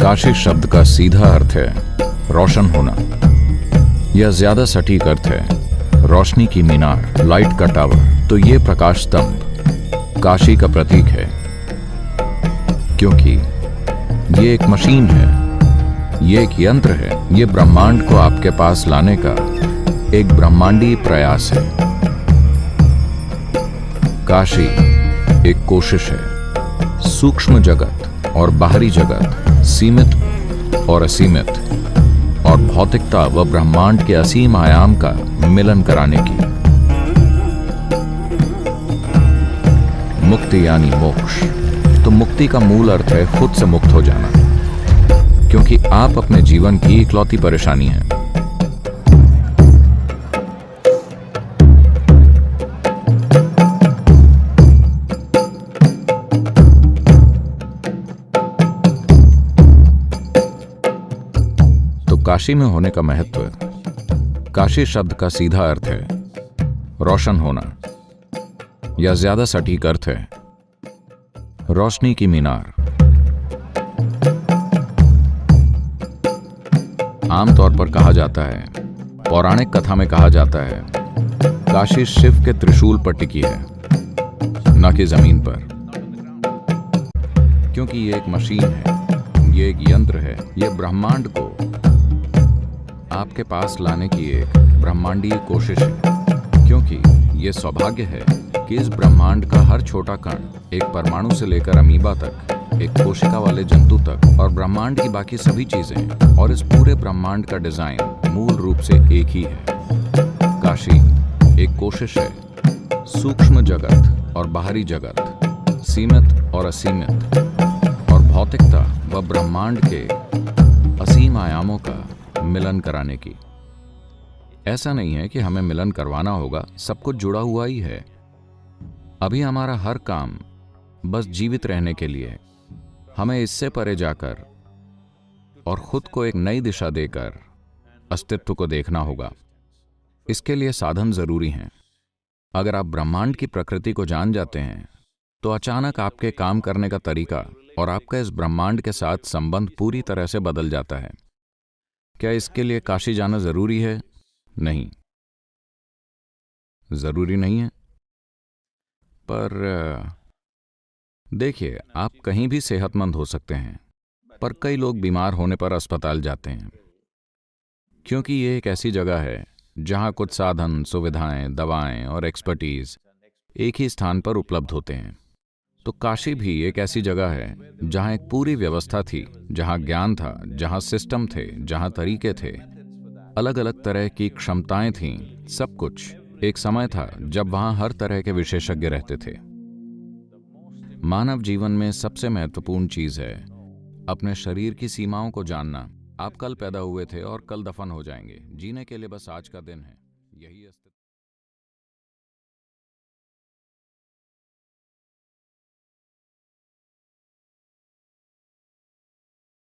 काशी शब्द का सीधा अर्थ है रोशन होना। यह ज्यादा सटीक अर्थ है रोशनी की मीनार, लाइट का टावर। तो ये प्रकाश स्तंभ काशी का प्रतीक है, क्योंकि ये एक मशीन है, ये एक यंत्र है, ये ब्रह्मांड को आपके पास लाने का एक ब्रह्मांडीय प्रयास है। काशी एक कोशिश है, सूक्ष्म जगत और बाहरी जगत, सीमित और असीमित, और भौतिकता व ब्रह्मांड के असीम आयाम का मिलन कराने की। मुक्ति यानी मोक्ष। तो मुक्ति का मूल अर्थ है खुद से मुक्त हो जाना, क्योंकि आप अपने जीवन की इकलौती परेशानी है। तो काशी में होने का महत्व। काशी शब्द का सीधा अर्थ है रोशन होना, या ज्यादा सटीक अर्थ है रोशनी की मीनार। आमतौर पर कहा जाता है, पौराणिक कथा में कहा जाता है, काशी शिव के त्रिशूल पर टिकी है, न कि जमीन पर, क्योंकि ये एक मशीन है, ये एक यंत्र है, ये ब्रह्मांड को आपके पास लाने की एक ब्रह्मांडीय कोशिश है। क्योंकि ये सौभाग्य है कि इस ब्रह्मांड का हर छोटा कण, एक परमाणु से लेकर अमीबा तक, एक कोशिका वाले जंतु तक, और ब्रह्मांड की बाकी सभी चीजें और इस पूरे ब्रह्मांड का डिजाइन मूल रूप से एक ही है। काशी एक कोशिश है, सूक्ष्म जगत और बाहरी जगत, सीमित और असीमित, और भौतिकता व ब्रह्मांड के असीम आयामों का मिलन कराने की। ऐसा नहीं है कि हमें मिलन करवाना होगा, सब कुछ जुड़ा हुआ ही है। अभी हमारा हर काम बस जीवित रहने के लिए है। हमें इससे परे जाकर और खुद को एक नई दिशा देकर अस्तित्व को देखना होगा। इसके लिए साधन जरूरी हैं। अगर आप ब्रह्मांड की प्रकृति को जान जाते हैं, तो अचानक आपके काम करने का तरीका और आपका इस ब्रह्मांड के साथ संबंध पूरी तरह से बदल जाता है। क्या इसके लिए काशी जाना जरूरी है? नहीं, जरूरी नहीं है। पर देखिए, आप कहीं भी सेहतमंद हो सकते हैं, पर कई लोग बीमार होने पर अस्पताल जाते हैं, क्योंकि ये एक ऐसी जगह है जहां कुछ साधन, सुविधाएं, दवाएं और एक्सपर्टीज एक ही स्थान पर उपलब्ध होते हैं। तो काशी भी एक ऐसी जगह है जहां एक पूरी व्यवस्था थी, जहां ज्ञान था, जहां सिस्टम थे, जहां तरीके थे, अलग अलग तरह की क्षमताएं थीं, सब कुछ। एक समय था जब वहां हर तरह के विशेषज्ञ रहते थे। मानव जीवन में सबसे महत्वपूर्ण चीज है अपने शरीर की सीमाओं को जानना। आप कल पैदा हुए थे और कल दफन हो जाएंगे। जीने के लिए बस आज का दिन है, यही अस्तित्व।